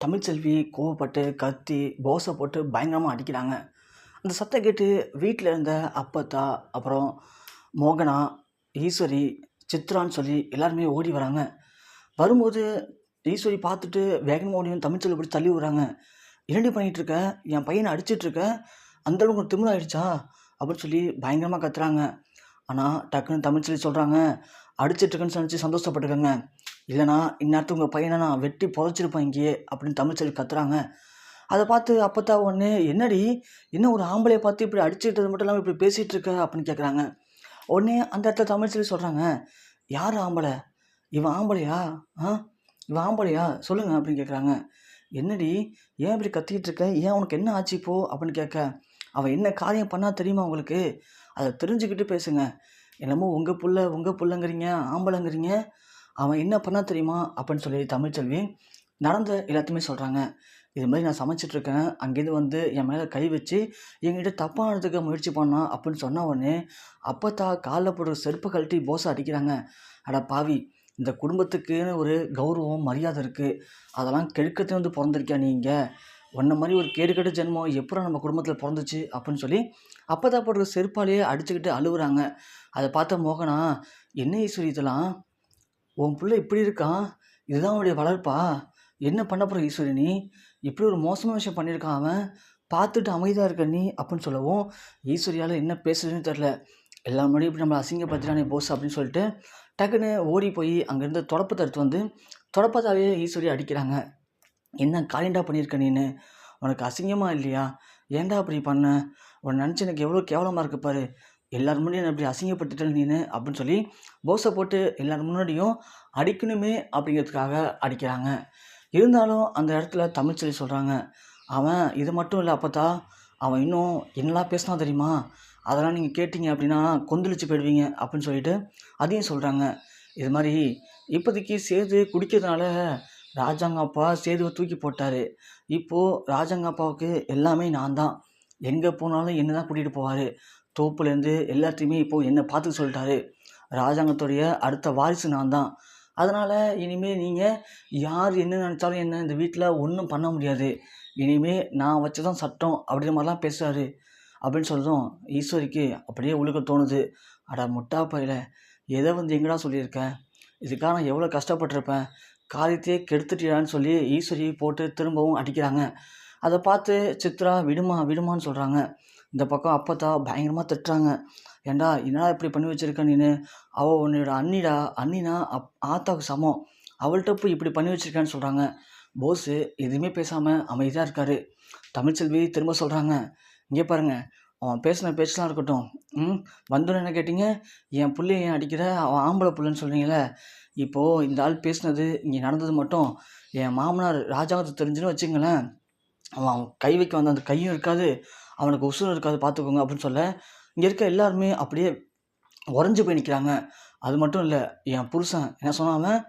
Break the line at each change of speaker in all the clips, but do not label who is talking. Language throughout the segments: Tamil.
தமிழ்ச்செல்வி கோவப்பட்டு, கத்தி, போஸ போட்டு பயங்கரமா அடிக்கிறாங்க. அந்த சத்தம் கேட்டு வீட்ல இருந்த அப்பத்தா, அப்புறம் மோகனா, ஈஸ்வரி, சித்ரான்னு சொல்லி எல்லாருமே ஓடி வராங்க. வரும்போது ஈஸ்வரி பார்த்துட்டு வேகமா ஓடி வந்து தமிழ்ச்செல்விய பிடிச்சு தள்ளி விடுறாங்க. "என்னடி பண்ணிட்டு இருக்க? என் பையன அடிச்சிட்டு இருக்க? அந்த அளவுக்கு உனக்கு திமிராயிடுச்சா?" அப்படின்னு சொல்லி பயங்கரமா கத்துறாங்க. ஆனா, டக்குன்னு தமிழ்ச்செல்வி சொல்றாங்க, "அடிச்சிட்டு இருக்கேன்னு நினச்சு சந்தோஷப்பட்டுக்கங்க. இல்லைனா இந்நேரத்துக்கு உங்கள் பையனை நான் வெட்டி புதைச்சிருப்பேன் இங்கேயே" அப்படின்னு தமிழ்ச்செல்வி கத்துறாங்க. அதை பார்த்து அப்பத்தா உடனே, "என்னடி, என்ன ஒரு ஆம்பளைய பார்த்து இப்படி அடிச்சிட்டது மட்டும் இல்லாமல் இப்படி பேசிகிட்டு இருக்க?" அப்படின்னு கேட்குறாங்க. உடனே அந்த இடத்துல தமிழ்ச்செல்வி சொல்கிறாங்க, "யார் ஆம்பளை? இவன் ஆம்பளையா? ஆ, இவன் ஆம்பளையா சொல்லுங்க" அப்படின்னு கேட்குறாங்க. "என்னடி, ஏன் இப்படி கத்திக்கிட்டு இருக்க? ஏன் உனக்கு என்ன ஆச்சு இப்போ?" அப்படின்னு கேட்க, "அவன் என்ன காரியம் பண்ணா தெரியுமா உங்களுக்கு? அதை தெரிஞ்சுக்கிட்டு பேசுங்க. என்னமோ உங்கள் புள்ள உங்கள் புள்ளங்கிறீங்க, ஆம்பளைங்கிறீங்க. அவன் என்ன பண்ணா தெரியுமா?" அப்படின்னு சொல்லி தமிழ்ச்செல்வி நடந்த எல்லாத்தையுமே சொல்கிறாங்க. "இது மாதிரி நான் சமைச்சிட்ருக்கேன். அங்கேருந்து வந்து என் மேலே கை வச்சு என்கிட்ட தப்பாக நடந்துக்க முயற்சி பண்ணான்" அப்படின்னு சொன்ன உடனே அப்பத்தா காலில் போடுற செருப்பை கழட்டி போஸை அடிக்கிறாங்க. "அட பாவி! இந்த குடும்பத்துக்குன்னு ஒரு கௌரவம், மரியாதை இருக்குது. அதெல்லாம் கெடுக்கத்துலேருந்து வந்து பிறந்திருக்கியா நீ இங்கே? உன்ன மாதிரி ஒரு கேடுகெட்ட ஜென்மம் எப்படா நம்ம குடும்பத்தில் பிறந்துச்சு?" அப்படின்னு சொல்லி அப்பத்தா போடுற செருப்பாலேயே அடிச்சுக்கிட்டு அழுவுறாங்க. அதை பார்த்த மோகனா, "என்ன ஈஸ்வரி இதெல்லாம்? உன் புள்ள இப்படி இருக்கான். இதுதான் அவனுடைய வளர்ப்பா? என்ன பண்ண போற ஈஸ்வரி நீ? இப்படி ஒரு மோசமான விஷயம் பண்ணியிருக்கான் அவன். பார்த்துட்டு அமைதியா இருக்க நீ" அப்படின்னு சொல்லவும், ஈஸ்வரியால என்ன பேசுறதுன்னு தெரில. எல்லார் முன்னாடியும் இப்படி நம்மள அசிங்கப்படுத்திட்டானே போஸ் அப்படின்னு சொல்லிட்டு, டக்குன்னு ஓடி போய் அங்கேருந்து தொடப்பத்த எடுத்து வந்து, தொடப்பத்தாலேயே ஈஸ்வரியை அடிக்கிறாங்க. "என்ன காரியம்டா பண்ணியிருக்க நீனு? உனக்கு அசிங்கமா இல்லையா? ஏன்டா அப்படி பண்ண? உன்னை நினச்சு எனக்கு எவ்வளோ கேவலமா இருக்கு பாரு. எல்லார் முன்னாடியும் என்ன இப்படி அசிங்கப்படுத்திட்ட நீனு" அப்படின்னு சொல்லி போஸை போட்டு எல்லார் முன்னாடியும் அடிக்கணுமே அப்படிங்கிறதுக்காக அடிக்கிறாங்க. இருந்தாலும் அந்த இடத்துல தமிழ்ச்செல்வி சொல்கிறாங்க, "அவன் இது மட்டும் இல்லை அப்பத்தா, அவன் இன்னும் என்னலாம் பேசினான் தெரியுமா? அதெல்லாம் நீங்கள் கேட்டீங்க அப்படின்னா கொந்தளிச்சு போயிடுவீங்க" அப்படின்னு சொல்லிட்டு அதையும் சொல்கிறாங்க. இது மாதிரி இப்போதைக்கு சேது குடிக்கிறதுனால ராஜாங்க அப்பா சேதுவை தூக்கி போட்டார். இப்போது ராஜாங்க அப்பாவுக்கு எல்லாமே நான் தான். எங்கே போனாலும் என்ன தான் கூட்டிகிட்டு போவார். தோப்புலேருந்து எல்லாத்தையுமே இப்போது என்னை பார்த்துக்க சொல்லிட்டாரு. ராஜாங்கத்துடைய அடுத்த வாரிசு நான் தான். அதனால் இனிமேல் நீங்கள் யார் என்ன நினச்சாலும் என்ன இந்த வீட்டில் ஒன்றும் பண்ண முடியாது. இனிமேல் நான் வச்சு தான் சட்டம் அப்படின்ற மாதிரிலாம் பேசுகிறாரு அப்படின்னு சொல்கிறதும் ஈஸ்வரிக்கு அப்படியே உழுக தோணுது. "அட முட்டா பயல! எதை வந்து எங்கடா சொல்லியிருக்க? இதுக்காக நான் எவ்வளோ கஷ்டப்பட்டிருப்பேன். காரியத்தையே கெடுத்துட்டியான்னு" சொல்லி ஈஸ்வரி போட்டு திரும்பவும் அடிக்கிறாங்க. அதை பார்த்து சித்ரா, "விடுமா விடுமான்னு" சொல்கிறாங்க. இந்த பக்கம் அப்பத்தா பயங்கரமாக திட்டுறாங்க. "ஏன்டா என்னடா இப்படி பண்ணி வச்சுருக்க நீனு? அவள் உன்னோட அண்ணிடா. அண்ணினா ஆத்தாவுக்கு சமம். அவள்கிட்ட போய் இப்படி பண்ணி வச்சுருக்கான்னு" சொல்கிறாங்க. போஸு எதுவுமே பேசாமல் அமைதியாக இருக்கார். தமிழ்ச்செல்வி திரும்ப சொல்கிறாங்க, "இங்கே பாருங்க, அவன் பேசின பேச்செலாம் இருக்கட்டும். வந்தோன்னே என்ன கேட்டீங்க? என் புள்ளைய ஏன் அடிக்கிற? அவன் ஆம்பளை புள்ளைன்னு சொல்கிறீங்களே. இப்போது இந்த ஆள் பேசினது, இங்கே நடந்தது மட்டும் என் மாமனார் ராஜாவுக்கு தெரிஞ்சுன்னு வச்சுங்களேன், அவன் கை வைக்க வந்த அந்த கையும் இருக்காது, அவனுக்கு உசுரும் இருக்காது பார்த்துக்கோங்க" அப்படின்னு சொல்ல, இங்கே இருக்க எல்லாருமே அப்படியே உறைஞ்சு போய் நிற்கிறாங்க. அது மட்டும் இல்லை, என் புருஷன் என்ன சொன்னான் அவன்?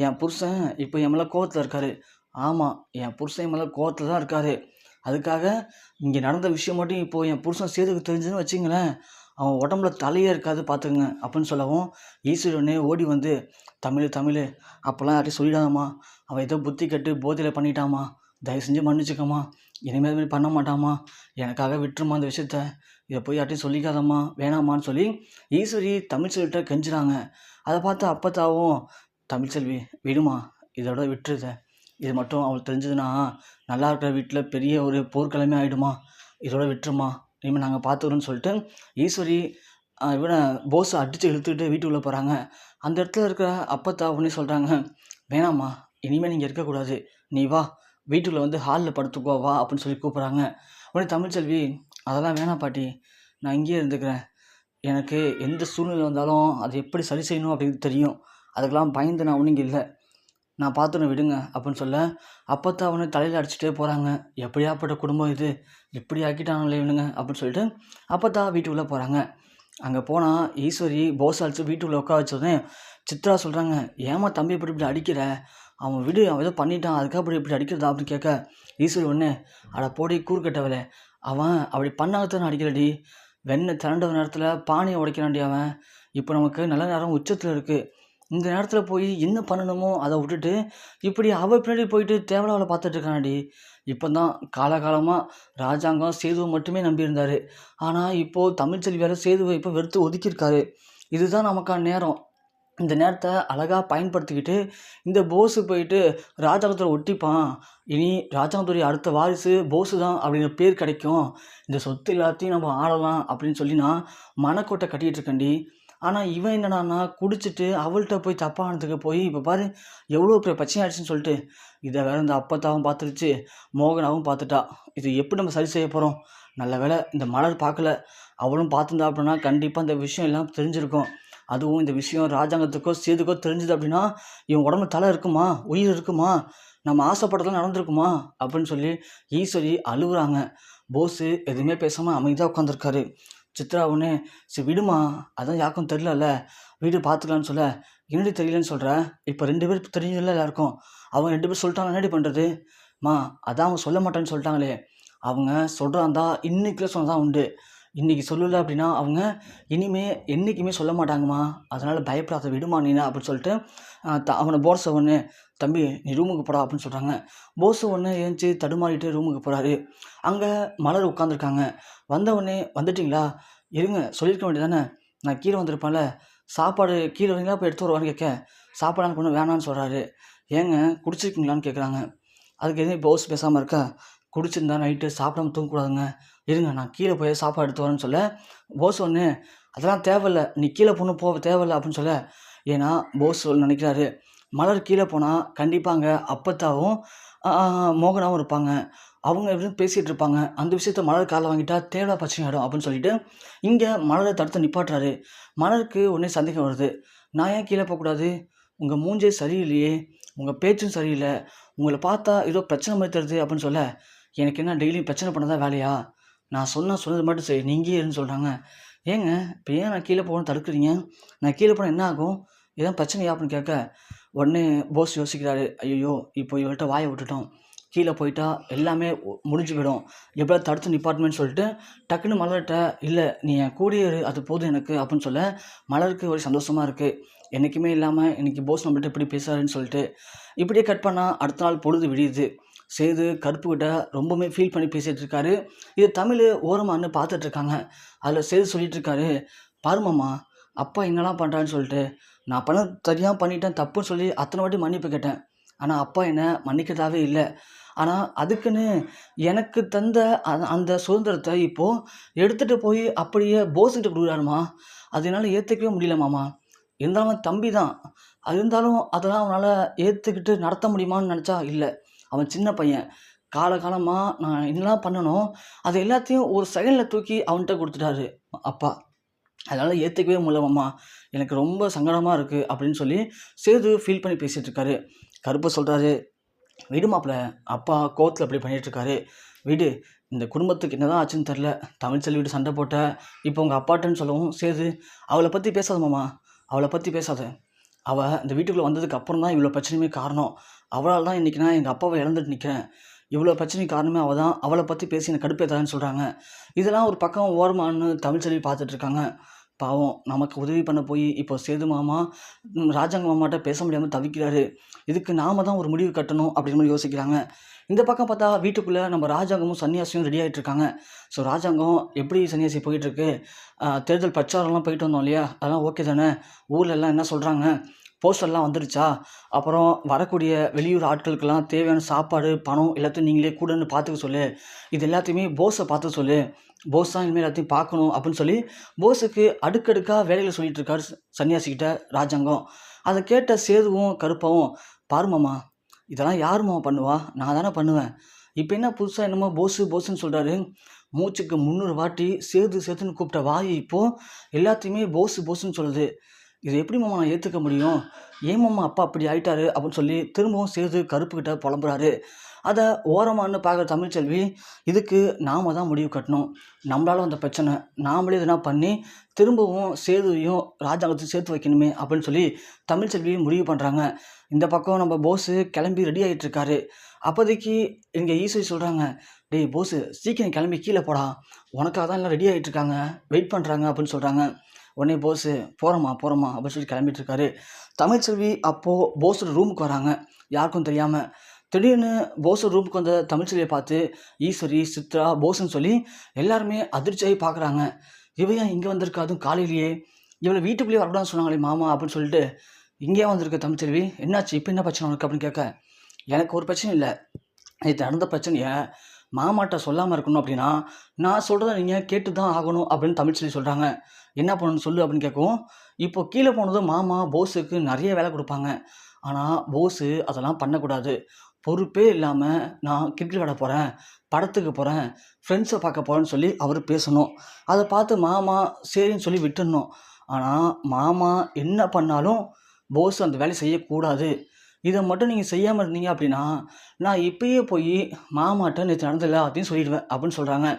என் புருஷன் இப்போ என் மேலே கோவத்தில் இருக்காரு. ஆமாம், என் புருஷன் என் மேலே கோவத்தில் தான் இருக்காரு. அதுக்காக இங்கே நடந்த விஷயம் மட்டும் இப்போது என் புருஷன் சேதுக்கு தெரிஞ்சுன்னு வச்சுங்களேன், அவன் உடம்புல தலையே இருக்காது பார்த்துக்குங்க அப்படின்னு சொல்லவும், ஈஸ்வரி உடனே ஓடி வந்து, "தமிழ் தமிழ், அப்போல்லாம் யார்ட்டையும் சொல்லிடாதம்மா. அவன் ஏதோ புத்தி கெட்டு போதையில் பண்ணிட்டாம்மா. தயவு செஞ்சு மன்னிச்சுக்கம்மா. இனிமேல் இது மாதிரி பண்ண மாட்டாம்மா. எனக்காக விட்டுருமா இந்த விஷயத்த. இதை போய் யார்ட்டையும் சொல்லிக்காதம்மா, வேணாம்மான்னு" சொல்லி ஈஸ்வரி தமிழ்ச்செல்விட்ட கெஞ்சுறாங்க. அதை பார்த்து அப்பத்தாவும், "தமிழ்ச்செல்வி விடுமா, இதோட விட்டுருத. இது மட்டும் அவளுக்கு தெரிஞ்சதுன்னா நல்லா இருக்கிற வீட்டில் பெரிய ஒரு போர்க்களமே ஆகிடுமா. இதோட விட்டுருமா, இனிமேல் நாங்கள் பார்த்துக்குறோன்னு" சொல்லிட்டு ஈஸ்வரி இவனை போஸை அடித்து இழுத்துக்கிட்டு வீட்டுக்குள்ளே போகிறாங்க. அந்த இடத்துல இருக்கிற அப்பத்தா உடனே சொல்கிறாங்க, "வேணாம்மா, இனிமேல் நீங்கள் இருக்கக்கூடாது. நீ வா, வீட்டுக்குள்ளே வந்து ஹாலில் படுத்துக்கோ வா" அப்படின்னு சொல்லி கூப்பிட்றாங்க. உடனே தமிழ்ச்செல்வி, "அதெல்லாம் வேணாம் பாட்டி, நான் இங்கேயே இருந்துக்கிறேன். எனக்கு எந்த சூழ்நிலை வந்தாலும் அதை எப்படி சரி செய்யணும் அப்படிங்கிறது தெரியும். அதுக்கெல்லாம் பயந்து நான் ஒன்றும் இங்கே இல்லை. நான் பார்த்துக்கிறேன் விடுங்க" அப்படின்னு சொல்ல, அப்பத்தா அவனை தலையில் அடிச்சுட்டே போகிறாங்க. "எப்படியாப்பட்ட குடும்பம் இது? இப்படி ஆக்கிட்டாங்களே இவனுங்க" அப்படின்னு சொல்லிட்டு அப்பத்தா வீட்டுக்குள்ளே போகிறாங்க. அங்கே போனால் ஈஸ்வரி போஸ் அடிச்சு வீட்டுக்குள்ளே உட்கார வச்சோடனே சித்ரா சொல்கிறாங்க, "ஏம்மா தம்பி இப்படி இப்படி அடிக்கிற? அவன் விடு, அவன் ஏதோ பண்ணிட்டான், அதுக்காக இப்படி இப்படி அடிக்கிறதா?" அப்படின்னு கேட்க, ஈஸ்வரி ஒன்று, "அட போடி கூறுக்கட்டவளே, அவன் அப்படி பண்ணாதான் அடிக்கலடி. வெண்ணெய் திரண்ட நேரத்தில் பானையை உடைக்கிறான்டி அவன். இப்போ நமக்கு நல்ல நேரம் உச்சத்தில் இருக்குது. இந்த நேரத்தில் போய் என்ன பண்ணணுமோ அதை விட்டுட்டு இப்படி அவ பின்னாடி போயிட்டு தேவலாவில் பார்த்துட்டு இருக்கானடி. இப்போ தான் காலகாலமாக ராஜாங்கம் சேதுவை மட்டுமே நம்பியிருந்தார். ஆனால் இப்போது தமிழ்ச்செல்வி வேறு சேதுவை இப்போ வெறுத்து ஒதுக்கியிருக்காரு. இதுதான் நமக்கான நேரம். இந்த நேரத்தை அழகாக பயன்படுத்திக்கிட்டு இந்த போஸு போயிட்டு ராஜாங்கத்தோட ஒட்டிப்பான். இனி ராஜாங்கத்துடைய அடுத்த வாரிசு போஸு தான் அப்படிங்கிற பேர் கிடைக்கும். இந்த சொத்து எல்லாத்தையும் நம்ம ஆளலாம் அப்படின்னு சொல்லி நான் மனக்கோட்டை கட்டிகிட்டு இருக்கேன்டி. ஆனால் இவன் என்னடான்னா குடிச்சிட்டு அவள்கிட்ட போய் தப்பானதுக்கு போய் இப்போ பாரு எவ்வளோ பெரிய பிரச்சனை ஆயிடுச்சுன்னு சொல்லிட்டு இதை வேற இந்த அப்பத்தாவும் பார்த்துருச்சு, மோகனாவும் பார்த்துட்டா. இது எப்படி நம்ம சரி செய்ய போகிறோம்? நல்ல வேளை இந்த மலர் பார்க்கல. அவளும் பார்த்துருந்தா அப்படின்னா கண்டிப்பாக இந்த விஷயம் எல்லாம் தெரிஞ்சிருக்கும். அதுவும் இந்த விஷயம் ராஜாங்கத்துக்கோ சேதுக்கோ தெரிஞ்சுது அப்படின்னா இவன் உடம்புல தலை இருக்குமா, உயிர் இருக்குமா, நம்ம ஆசைப்பட்டதெல்லாம் நடந்திருக்குமா அப்படின்னு சொல்லி ஈஸ்வரி அழுகுறாங்க. போஸு எதுவுமே பேசாமல் அமைதியாக உட்காந்துருக்காரு. சித்ரா ஒன்று சரி விடுமா, அதான் யாருக்கும் தெரிலல, வீடு பார்த்துக்கலான்னு சொல்ல. என்னடி தெரியலன்னு சொல்கிற? இப்போ 2 பேர் தெரிஞ்சதில்ல எல்லாருக்கும். அவங்க 2 பேர் சொல்லிட்டாங்க, என்னடி பண்ணுறது? மா அதான் அவங்க சொல்ல மாட்டேன்னு சொல்லிட்டாங்களே. அவங்க சொல்கிறாந்தா இன்றைக்குள்ள சொன்னதான் உண்டு. இன்றைக்கி சொல்லலை அப்படின்னா அவங்க இனிமே என்றைக்குமே சொல்ல மாட்டாங்கம்மா. அதனால் பயப்படாத, விடுமா நீனா அப்படின்னு சொல்லிட்டு அவனை போஸை ஒன்று தம்பி நீ ரூமுக்கு போடா அப்படின்னு சொல்கிறாங்க. போஸு ஒன்று ஏஞ்சி தடுமாறிட்டு ரூமுக்கு போகிறாரு. அங்கே மலர் உட்காந்துருக்காங்க. வந்தவொடனே வந்துட்டிங்களா, இருங்க சொல்லியிருக்க வேண்டியதானே, நான் கீழே வந்திருப்பேன்ல, சாப்பாடு கீழே வரீங்களா போய் எடுத்து வருவான்னு கேட்க சாப்பாடு கொண்டு வேணான்னு சொல்கிறாரு. ஏங்க குடிச்சிருக்கீங்களான்னு கேட்குறாங்க. அதுக்கு எதுவும் போஸ் பேசாமல் இருக்கா, குடிச்சிருந்தா நைட்டு சாப்பிடாம தூங்கக்கூடாதுங்க, இருங்க நான் கீழே போய் சாப்பாடு எடுத்து வரேன்னு சொல்ல. போஸ் ஒன்று அதெல்லாம் தேவையில்ல, நீ கீழே பொண்ணு போக தேவையில்லை அப்படின்னு சொல்ல. ஏன்னா போஸ் நினைக்கிறாரு மலர் கீழே போனால் கண்டிப்பாங்க அப்பத்தாவும் மோகனாவும் இருப்பாங்க, அவங்க எப்படின்னு பேசிகிட்டு இருப்பாங்க, அந்த விஷயத்த மலர் காலை வாங்கிட்டா தேவையா பிரச்சனை ஆகிடும் அப்படின்னு சொல்லிட்டு இங்கே மலரை தடுத்து நிப்பாட்டுறாரு. மலருக்கு உடனே சந்தேகம் வருது. நான் ஏன் கீழே போகக்கூடாது? உங்கள் மூஞ்சே சரியில்லையே, உங்கள் பேச்சும் சரியில்லை, உங்களை பார்த்தா ஏதோ பிரச்சனை மாதிரி தருது அப்படின்னு சொல்ல. எனக்கு என்ன டெய்லியும் பிரச்சனை பண்ணதான் வேலையா? நான் சொன்னது மட்டும் சரி, நீங்கே இருன்னு சொல்கிறாங்க. ஏங்க இப்போ ஏன் நான் கீழே போகணும்னு தடுக்கிறீங்க? நான் கீழே போனால் என்ன ஆகும், எதாவது பிரச்சனையா அப்படின்னு கேட்க. உடனே போஸ் யோசிக்கிறாரு, ஐயோ இப்போ இவள்கிட்ட வாயை விட்டுட்டோம், கீழே போயிட்டா எல்லாமே முடிஞ்சு போயிடும், எப்படியாவது தடுத்து நிப்பாட்டுமேன்னு சொல்லிட்டு டக்குன்னு மலர்கிட்ட இல்லை நீ என் கூடயே இரு, அது போதும் எனக்கு அப்படின்னு சொல்ல. மலருக்கு ஒரு சந்தோஷமாக இருக்குது. என்றைக்குமே இல்லாமல் இன்றைக்கி போஸ் நம்மள்கிட்ட இப்படி பேசுகிறாருன்னு சொல்லிட்டு. இப்படியே கட் பண்ணால் அடுத்த நாள் பொழுது விடியுது. சேது கருப்புக்கிட்ட ரொம்பவுமே ஃபீல் பண்ணி பேசிகிட்டு இருக்காரு. இது தமிழ் ஓரமானு பார்த்துட்ருக்காங்க. அதில் சேது சொல்லிகிட்டு இருக்காரு, பாருமாம்மா அப்பா என்னெல்லாம் பண்ணுறான்னு சொல்லிட்டு, நான் பண்ண சரியாக பண்ணிட்டேன் தப்புன்னு சொல்லி அத்தனை வாட்டி மன்னிப்பு கேட்டேன், ஆனால் அப்பா என்னை மன்னிக்கிறதாவே இல்லை. ஆனால் அதுக்குன்னு எனக்கு தந்த அந்த சுதந்திரத்தை இப்போது எடுத்துகிட்டு போய் அப்படியே போஸ்கிட்ட கொடுக்குறாருமா, அது என்னால் ஏற்றுக்கவே முடியல மாமா. இருந்தாலும் தம்பி தான், அது இருந்தாலும் அதெல்லாம் அவனால் ஏற்றுக்கிட்டு நடத்த முடியுமான்னு நினச்சா இல்லை. அவன் சின்ன பையன், காலகாலமாக நான் என்னெல்லாம் பண்ணணும் அது எல்லாத்தையும் ஒரு செகண்டில் தூக்கி அவன்கிட்ட கொடுத்துட்டாரு அப்பா. அதனால் ஏற்றுக்கவே முடியலம்மா, எனக்கு ரொம்ப சங்கடமாக இருக்குது அப்படின்னு சொல்லி சேது ஃபீல் பண்ணி பேசிகிட்டு இருக்காரு. கருப்பு சொல்கிறாரு, விடு மாப்பிள்ள, அப்பா கோவத்தில் அப்படி பண்ணிகிட்ருக்காரு, விடு, இந்த குடும்பத்துக்கு என்ன தான் ஆச்சுன்னு தெரில, தமிழ்ச்செல்வி வீடு சண்டை போட்ட இப்போ உங்கள் அப்பாட்டன்னு சொல்லவும் சேது, அவளை பற்றி பேசாத மாமா, அவளை பற்றி பேசாத, அவள் இந்த வீட்டுக்குள்ளே வந்ததுக்கு அப்புறம் தான் இவ்வளோ பிரச்சனையுமே காரணம், அவளால் தான் இன்றைக்கி நான் எங்கள் அப்பாவை இழந்துட்டு நிற்கிறேன், இவ்வளோ பிரச்சனைக்கு காரணமே அவள் தான், அவளை பற்றி பேசி எனக்கு கடுப்பேத்தான்னு சொல்கிறாங்க. இதெல்லாம் ஒரு பக்கம் ஓரமானு தமிழ்ச்செல்வி பார்த்துட்ருக்காங்க. பாவம் நமக்கு உதவி பண்ண போய் இப்போ சேது மாமா ராஜாங்க மாமாட்ட பேச முடியாமல் தவிக்கிறாரு. இதுக்கு நாம தான் ஒரு முடிவு கட்டணும் அப்படின்னு மாதிரி யோசிக்கிறாங்க. இந்த பக்கம் பார்த்தா வீட்டுக்குள்ளே நம்ம ராஜாங்கமும் சன்னியாசியும் ரெடி ஆகிட்டு இருக்காங்க. ஸோ ராஜாங்கம் எப்படி சன்னியாசி போயிட்டுருக்கு, தேர்தல் பிரச்சாரம்லாம் போயிட்டு வந்தோம் இல்லையா, அதெல்லாம் ஓகே தானே, ஊரில் எல்லாம் என்ன சொல்கிறாங்க, போஸ்டர்லாம் வந்துருச்சா, அப்புறம் வரக்கூடிய வெளியூர் ஆட்களுக்கெல்லாம் தேவையான சாப்பாடு பணம் எல்லாத்தையும் நீங்களே கூடன்னு பார்த்துக்க சொல்லு, இது எல்லாத்தையுமே போஸை பார்த்து சொல்லு, போஸ் தான் இனிமேல் எல்லாத்தையும் பார்க்கணும் அப்படின்னு சொல்லி போஸுக்கு அடுக்கடுக்காக வேலைகளை சொல்லிட்டு இருக்காரு சன்னியாசிக்கிட்ட ராஜாங்கம். அதை கேட்ட சேதுவும் கருப்பாவும், பாருமாம்மா இதெல்லாம் யாருமா பண்ணுவா, நான் தானே பண்ணுவேன், இப்போ என்ன புதுசாக என்னமோ போஸு போஸுன்னு சொல்கிறாரு, மூச்சுக்கு 300 வாட்டி சேது சேதுன்னு கூப்பிட்ட வாய் இப்போது எல்லாத்தையுமே போஸு போஸுன்னு சொல்லுது, இது எப்படி மாமா நான் ஏற்றுக்க முடியும், ஏன் மாமா அப்பா அப்படி ஆயிட்டாரு அப்படின்னு சொல்லி திரும்பவும் சேது கருப்புக்கிட்ட புலம்புறாரு. அதை ஓரமானு பார்க்குற தமிழ்ச்செல்வி, இதுக்கு நாம் தான் முடிவு கட்டணும், நம்மளால் வந்த பிரச்சனை நாமளே எதுனா பண்ணி திரும்பவும் சேதுவையும் ராஜாங்கத்தையும் சேர்த்து வைக்கணுமே அப்படின்னு சொல்லி தமிழ்ச்செல்வி முடிவு பண்ணுறாங்க. இந்த பக்கம் நம்ம போஸு கிளம்பி ரெடி ஆகிட்டுருக்காரு. அப்போதைக்கு இங்கே ஈஸ்வரி சொல்கிறாங்க, டேய் போஸு சீக்கிரம் கிளம்பி கீழே போடா, உனக்காக தான் எல்லாம் ரெடி ஆகிட்டுருக்காங்க, வெயிட் பண்ணுறாங்க அப்படின்னு சொல்கிறாங்க. உடனே போஸ் போகிறோமா போகிறோமா அப்படின்னு சொல்லி கிளம்பிட்டு இருக்காரு. தமிழ்ச்செல்வி அப்போது போஸோட ரூமுக்கு வராங்க யாருக்கும் தெரியாமல். திடீர்னு போஸோட ரூமுக்கு வந்த தமிழ்ச்செல்வியை பார்த்து ஈஸ்வரி, சித்ரா, போஸ்ன்னு சொல்லி எல்லாருமே அதிர்ச்சியாகி பார்க்குறாங்க. இவ ஏன் இங்கே வந்திருக்கா, அதுவும் காலையிலேயே? இவளை வீட்டுக்குள்ளேயே வரக்கூடாதுன்னு சொன்னாங்களே மாமா அப்படின்னு சொல்லிட்டு இங்கேயே வந்திருக்க தமிழ்ச்செல்வி. என்னாச்சு, இப்போ என்ன பிரச்சனை உனக்கு அப்படின்னு கேட்க, எனக்கு ஒரு பிரச்சனை இல்லை, இது நடந்த பிரச்சனையை மாமாட்ட சொல்லாமல் இருக்கணும் அப்படின்னா நான் சொல்கிறத நீங்கள் கேட்டு தான் ஆகணும் அப்படின்னு தமிழ்ச்செல்வி சொல்கிறாங்க. என்ன பண்ணணும்னு சொல்லு அப்படின்னு கேட்கவும், இப்போ கீழே போனதும் மாமா போஸுக்கு நிறைய வேலை கொடுப்பாங்க. ஆனால் போஸு அதெல்லாம் பண்ணக்கூடாது. பொறுப்பே இல்லாமல் நான் கிரிக்கெட் விளையாட போகிறேன், படத்துக்கு போகிறேன், ஃப்ரெண்ட்ஸை பார்க்க போகிறேன்னு சொல்லி அவர் பேசணும். அதை பார்த்து மாமா சரின்னு சொல்லி விட்டுடணும். ஆனால் மாமா என்ன பண்ணாலும் போஸ் அந்த வேலையை செய்யக்கூடாது. இதை மட்டும் நீங்கள் செய்யாமல் இருந்தீங்க அப்படின்னா நான் இப்பயே போய் மாமாட்ட நேற்று நடந்தது எல்லாத்தையும் சொல்லிடுவேன் அப்படின்னு சொல்கிறாங்க.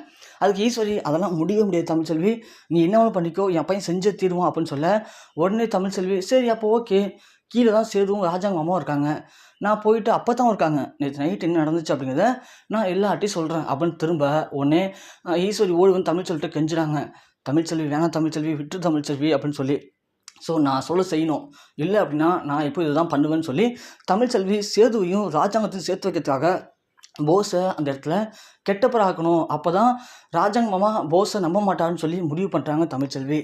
அதுக்கு ஈஸ்வரி, அதெல்லாம் முடியவே முடியாது தமிழ்ச்செல்வி, நீ என்ன வேணும் பண்ணிக்கோ, என் பையன் செஞ்சே தீருவான் அப்படின்னு சொல்ல, உடனே தமிழ்ச்செல்வி சரி அப்போ ஓகே, கீழே தான் சேதுவும் ராஜாங்க மாமாவும் இருக்காங்க, நான் போயிட்டு அப்போ தான் இருக்காங்க, நேற்று நைட் என்ன நடந்துச்சு அப்படிங்கிறத நான் எல்லார்ட்டையும் சொல்கிறேன் அப்படின்னு திரும்ப உடனே ஈஸ்வரி ஓடி வந்து தமிழ்ச்செல்விட்ட கெஞ்சுறாங்க. தமிழ்ச்செல்வி வேணாம் தமிழ்ச்செல்வி, விட்டு தமிழ்ச்செல்வி அப்படின்னு சொல்லி. ஸோ நான் சொல்ல செய்யணும், இல்லை அப்படின்னா நான் இப்போ இதுதான் பண்ணுவேன்னு சொல்லி தமிழ்ச்செல்வி சேதுவையும் ராஜாங்கத்தையும் சேர்த்து வைக்கிறதுக்காக போஸை அந்த இடத்துல கெட்டப்பராக்கணும். அப்போ தான் ராஜாங்க மாமா போஸை நம்ப மாட்டாருன்னு சொல்லி முடிவு பண்ணுறாங்க தமிழ்ச்செல்வி.